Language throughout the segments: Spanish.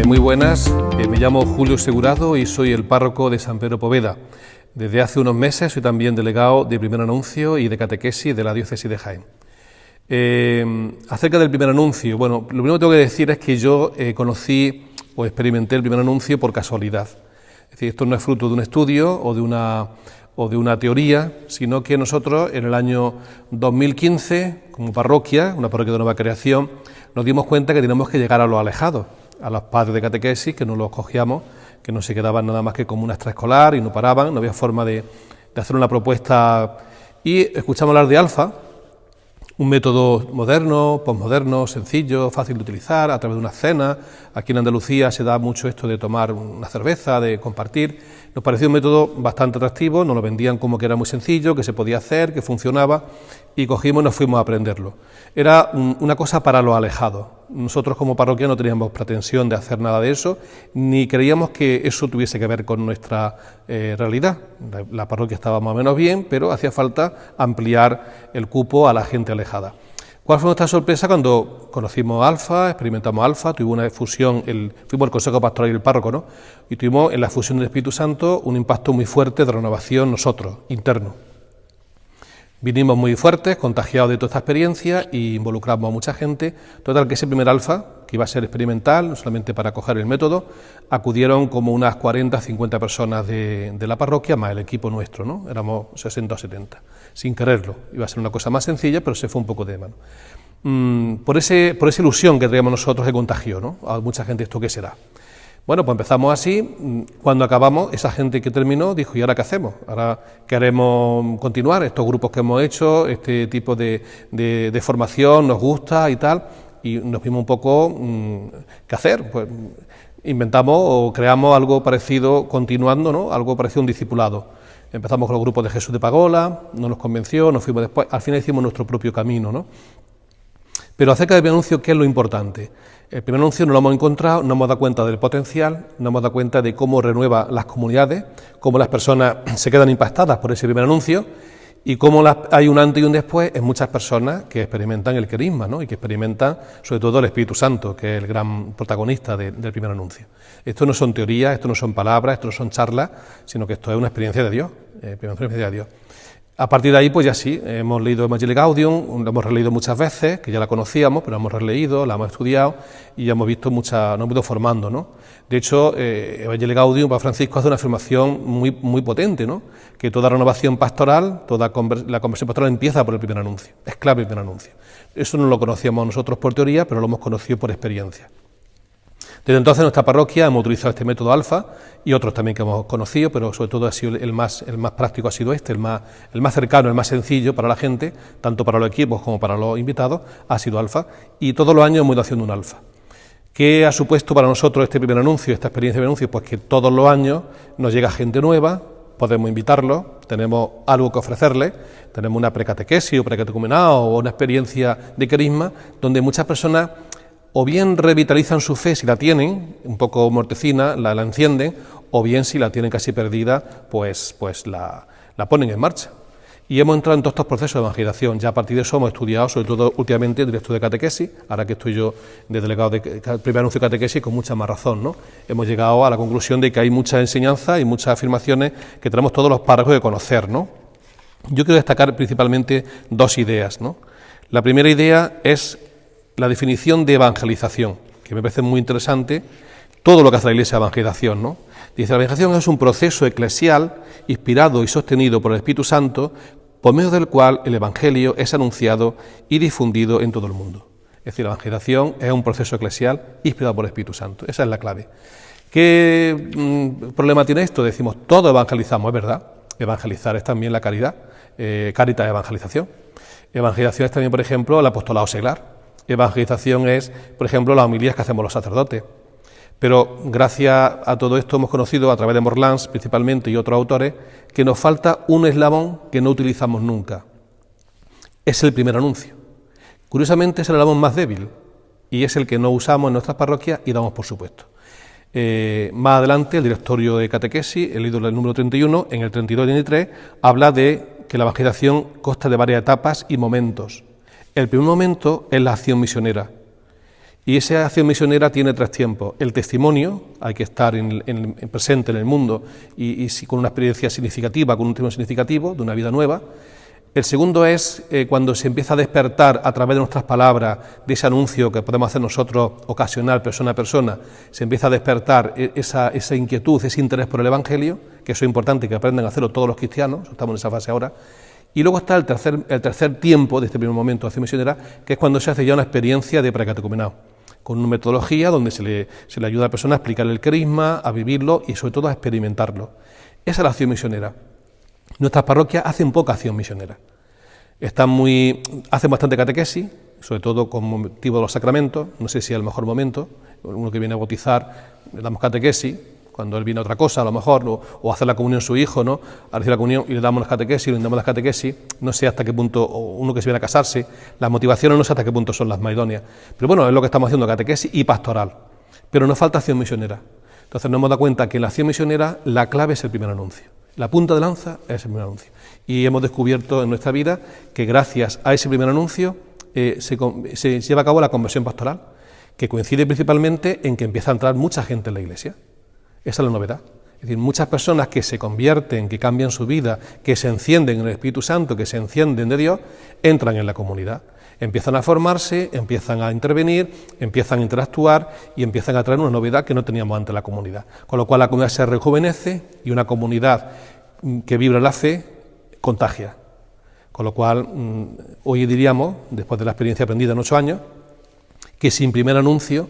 Muy buenas, me llamo Julio Segurado y soy el párroco de San Pedro Poveda. Desde hace unos meses soy también delegado de primer anuncio y de catequesis de la diócesis de Jaén. Acerca del primer anuncio, bueno, lo primero que tengo que decir es que yo conocí o experimenté el primer anuncio por casualidad. Es decir, esto no es fruto de un estudio o de una teoría, sino que nosotros en el año 2015, como parroquia, una parroquia de nueva creación, nos dimos cuenta que teníamos que llegar a los alejados, a los padres de catequesis, que no los cogíamos, que no se quedaban nada más que como una extraescolar y no paraban, no había forma de hacer una propuesta. Y escuchamos hablar de Alfa, un método moderno, posmoderno, sencillo, fácil de utilizar, a través de una cena. Aquí en Andalucía se da mucho esto de tomar una cerveza, de compartir. Nos pareció un método bastante atractivo, nos lo vendían como que era muy sencillo, que se podía hacer, que funcionaba, y cogimos y nos fuimos a aprenderlo. Era una cosa para los alejados. Nosotros como parroquia no teníamos pretensión de hacer nada de eso, ni creíamos que eso tuviese que ver con nuestra realidad. La parroquia estaba más o menos bien, pero hacía falta ampliar el cupo a la gente alejada. ¿Cuál fue nuestra sorpresa cuando conocimos Alfa, experimentamos Alfa, tuvimos una fusión, fuimos el Consejo Pastoral y el párroco, ¿no? Y tuvimos en la fusión del Espíritu Santo un impacto muy fuerte de renovación nosotros, interno. Vinimos muy fuertes, contagiados de toda esta experiencia y involucramos a mucha gente. Total, que ese primer Alfa, que iba a ser experimental, no solamente para coger el método, acudieron como unas 40, 50 personas de la parroquia, más el equipo nuestro, ¿no? Éramos 60 o 70, sin quererlo. Iba a ser una cosa más sencilla, pero se fue un poco de mano. Por esa ilusión que traíamos nosotros se contagió, ¿no? A mucha gente, ¿esto qué será? Bueno, pues empezamos así. Cuando acabamos, esa gente que terminó dijo: ¿y ahora qué hacemos? Ahora queremos continuar estos grupos que hemos hecho, este tipo de formación nos gusta y tal, y nos vimos un poco qué hacer. Pues inventamos o creamos algo parecido, continuando, ¿no? Algo parecido a un discipulado. Empezamos con los grupos de Jesús de Pagola, no nos convenció, nos fuimos después, al final hicimos nuestro propio camino, ¿no? Pero acerca del primer anuncio, ¿qué es lo importante? El primer anuncio no lo hemos encontrado, no hemos dado cuenta del potencial, no hemos dado cuenta de cómo renueva las comunidades, cómo las personas se quedan impactadas por ese primer anuncio y cómo hay un antes y un después en muchas personas que experimentan el carisma, ¿no? Y que experimentan sobre todo el Espíritu Santo, que es el gran protagonista del primer anuncio. Esto no son teorías, esto no son palabras, esto no son charlas, sino que esto es una experiencia de Dios, A partir de ahí, pues ya sí, hemos leído Evangelii Gaudium, lo hemos releído muchas veces, que ya la conocíamos, pero la hemos releído, la hemos estudiado y ya hemos visto nos hemos ido formando, ¿no? De hecho, Evangelii Gaudium, Papa Francisco hace una afirmación muy potente, ¿no? Que toda renovación pastoral, la conversión pastoral empieza por el primer anuncio, es clave el primer anuncio. Eso no lo conocíamos nosotros por teoría, pero lo hemos conocido por experiencia. Desde entonces en nuestra parroquia hemos utilizado este método Alfa y otros también que hemos conocido, pero sobre todo ha sido el más práctico, ha sido el más cercano, el más sencillo para la gente, tanto para los equipos como para los invitados, ha sido Alfa, y todos los años hemos ido haciendo un Alfa. ¿Qué ha supuesto para nosotros este primer anuncio, esta experiencia de primer anuncio? Pues que todos los años nos llega gente nueva, podemos invitarlos, tenemos algo que ofrecerles, tenemos una precatequesis o precatecumenado o una experiencia de carisma, donde muchas personas o bien revitalizan su fe si la tienen, un poco mortecina, la encienden, o bien si la tienen casi perdida, pues la ponen en marcha. Y hemos entrado en todos estos procesos de evangelización. Ya a partir de eso hemos estudiado, sobre todo últimamente, el director de catequesis, ahora que estoy yo de delegado de primer anuncio de catequesis, con mucha más razón, ¿no? Hemos llegado a la conclusión de que hay muchas enseñanzas y muchas afirmaciones que tenemos todos los párrocos de conocer, ¿no? Yo quiero destacar principalmente dos ideas, ¿no? La primera idea es la definición de evangelización, que me parece muy interesante, todo lo que hace la Iglesia de evangelización, ¿no? Dice: la evangelización es un proceso eclesial inspirado y sostenido por el Espíritu Santo, por medio del cual el Evangelio es anunciado y difundido en todo el mundo. Es decir, la evangelización es un proceso eclesial inspirado por el Espíritu Santo. Esa es la clave. ¿Qué problema tiene esto? Decimos, todos evangelizamos, es verdad. Evangelizar es también la caridad. Caritas es evangelización. Evangelización es también, por ejemplo, el apostolado seglar. Evangelización es, por ejemplo, las homilías que hacemos los sacerdotes. Pero gracias a todo esto hemos conocido, a través de Morlans principalmente y otros autores, que nos falta un eslabón que no utilizamos nunca. Es el primer anuncio. Curiosamente es el eslabón más débil y es el que no usamos en nuestras parroquias y damos por supuesto. Más adelante, el directorio de catequesis, el libro del número 31, en el 32 y 33, habla de que la evangelización consta de varias etapas y momentos. El primer momento es la acción misionera Y esa acción misionera tiene 3 tiempos. El testimonio, hay que estar presente en el mundo y con una experiencia significativa, con un testimonio significativo de una vida nueva. El segundo es cuando se empieza a despertar a través de nuestras palabras, de ese anuncio que podemos hacer nosotros ocasional, persona a persona, se empieza a despertar esa inquietud, ese interés por el Evangelio, que eso es importante que aprendan a hacerlo todos los cristianos, estamos en esa fase ahora. Y luego está el tercer tiempo de este primer momento de acción misionera, que es cuando se hace ya una experiencia de precatecumenado, con una metodología donde se le ayuda a la persona a explicar el carisma, a vivirlo y sobre todo a experimentarlo. Esa es la acción misionera. Nuestras parroquias hacen poca acción misionera. Hacen bastante catequesis, sobre todo con motivo de los sacramentos, no sé si es el mejor momento, uno que viene a bautizar, le damos catequesis, cuando él viene a otra cosa, a lo mejor, o hacer la comunión su hijo, ¿no? A recibir la comunión y le damos las catequesis, le damos las catequesis, no sé hasta qué punto, o uno que se viene a casarse, las motivaciones no sé hasta qué punto son las más idóneas. Pero bueno, es lo que estamos haciendo, catequesis y pastoral. Pero nos falta acción misionera. Entonces nos hemos dado cuenta que en la acción misionera la clave es el primer anuncio. La punta de lanza es el primer anuncio. Y hemos descubierto en nuestra vida que gracias a ese primer anuncio se lleva a cabo la conversión pastoral, que coincide principalmente en que empieza a entrar mucha gente en la Iglesia. Esa es la novedad. Es decir, muchas personas que se convierten, que cambian su vida, que se encienden en el Espíritu Santo, que se encienden de Dios, entran en la comunidad. Empiezan a formarse, empiezan a intervenir, empiezan a interactuar y empiezan a traer una novedad que no teníamos antes en la comunidad. Con lo cual la comunidad se rejuvenece y una comunidad que vibra la fe contagia. Con lo cual, hoy diríamos, después de la experiencia aprendida en 8 años, que sin primer anuncio,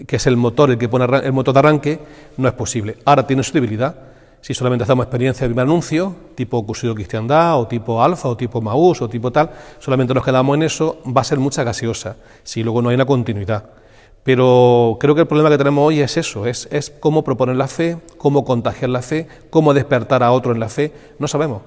que es el motor, el que pone el motor de arranque, no es posible. Ahora tiene su debilidad. Si solamente hacemos experiencia de primer anuncio, tipo curso de cristiandad, o tipo alfa, o tipo Maús, o tipo tal, solamente nos quedamos en eso, va a ser mucha gaseosa, si luego no hay una continuidad. Pero creo que el problema que tenemos hoy es eso, es cómo proponer la fe, cómo contagiar la fe, cómo despertar a otro en la fe, no sabemos.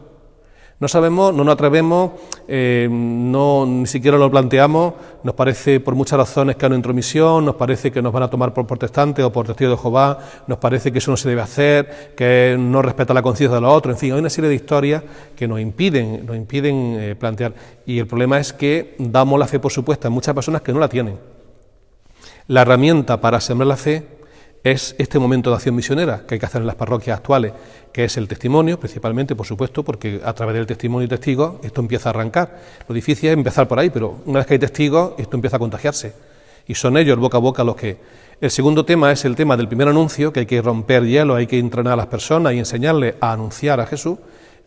No sabemos, no nos atrevemos, ni siquiera lo planteamos, nos parece por muchas razones que hay una intromisión, nos parece que nos van a tomar por protestantes o por testigos de Jehová, nos parece que eso no se debe hacer, que no respeta la conciencia de los otros, en fin, hay una serie de historias que nos impiden plantear. Y el problema es que damos la fe por supuesta en muchas personas que no la tienen. La herramienta para sembrar la fe es este momento de acción misionera que hay que hacer en las parroquias actuales, que es el testimonio, principalmente, por supuesto, porque a través del testimonio y testigos esto empieza a arrancar. Lo difícil es empezar por ahí, pero una vez que hay testigos, esto empieza a contagiarse. Y son ellos, el boca a boca, los que... El segundo tema es el tema del primer anuncio, que hay que romper hielo, hay que entrenar a las personas y enseñarles a anunciar a Jesús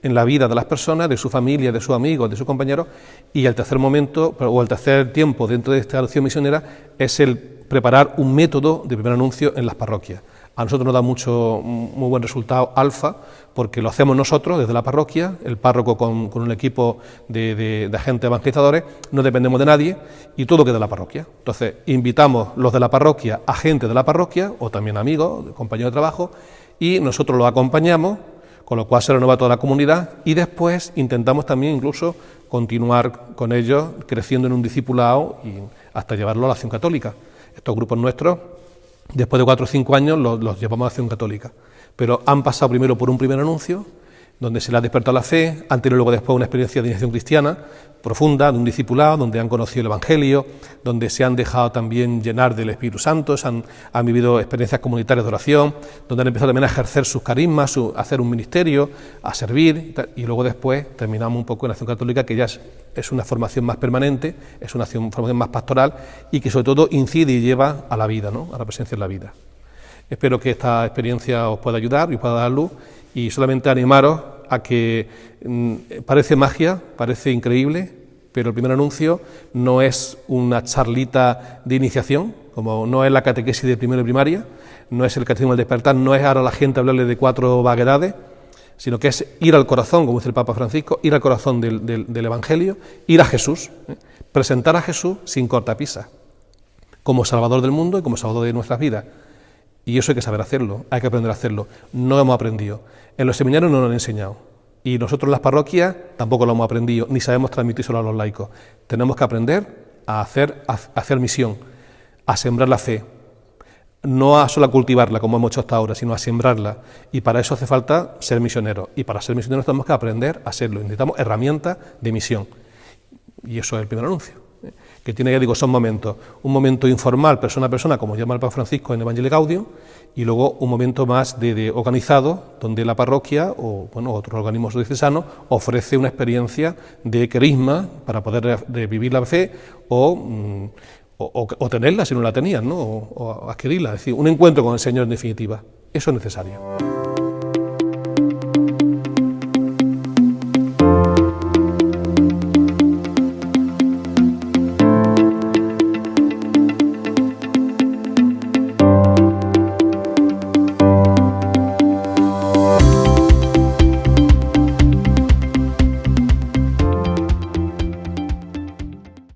en la vida de las personas, de su familia, de sus amigos, de sus compañeros. Y el tercer momento, o el tercer tiempo dentro de esta acción misionera, es el preparar un método de primer anuncio en las parroquias. A nosotros nos da muy buen resultado alfa, porque lo hacemos nosotros desde la parroquia, el párroco con un equipo de agentes evangelizadores, no dependemos de nadie y todo queda en la parroquia. Entonces, invitamos los de la parroquia a gente de la parroquia, o también amigos, compañeros de trabajo, y nosotros los acompañamos, con lo cual se renueva toda la comunidad, y después intentamos también incluso continuar con ellos, creciendo en un discipulado y hasta llevarlo a la acción católica. Estos grupos nuestros, después de 4 o 5 años, los llevamos a acción católica. Pero han pasado primero por un primer anuncio, donde se les ha despertado la fe, han tenido luego después una experiencia de iniciación cristiana profunda, de un discipulado, donde han conocido el Evangelio, donde se han dejado también llenar del Espíritu Santo, han vivido experiencias comunitarias de oración, donde han empezado también a ejercer sus carismas, a hacer un ministerio, a servir, y luego después terminamos un poco en la acción católica, que ya es una formación más permanente, es una formación más pastoral y que sobre todo incide y lleva a la vida, ¿no? A la presencia en la vida. Espero que esta experiencia os pueda ayudar y os pueda dar luz, y solamente animaros a que parece magia, parece increíble, pero el primer anuncio no es una charlita de iniciación, como no es la catequesis de primero y primaria, no es el catecismo del despertar, no es ahora la gente hablarle de 4 vaguedades, sino que es ir al corazón, como dice el Papa Francisco, ir al corazón del Evangelio, ir a Jesús, presentar a Jesús sin cortapisas, como Salvador del mundo y como Salvador de nuestras vidas. Y eso hay que saber hacerlo, hay que aprender a hacerlo. No hemos aprendido. En los seminarios no nos han enseñado. Y nosotros en las parroquias tampoco lo hemos aprendido, ni sabemos transmitírselo a los laicos. Tenemos que aprender a hacer misión, a sembrar la fe. No a solo a cultivarla, como hemos hecho hasta ahora, sino a sembrarla. Y para eso hace falta ser misioneros. Y para ser misioneros tenemos que aprender a serlo. Necesitamos herramientas de misión. Y eso es el primer anuncio. que tiene, ya digo, son momentos. Un momento informal, persona a persona, como llama el Papa Francisco en Evangelii Gaudium, y luego un momento más de organizado, donde la parroquia o bueno, otros organismos diocesanos ofrece una experiencia de carisma para poder vivir la fe o tenerla si no la tenían, ¿no? o adquirirla, es decir, un encuentro con el Señor en definitiva. Eso es necesario.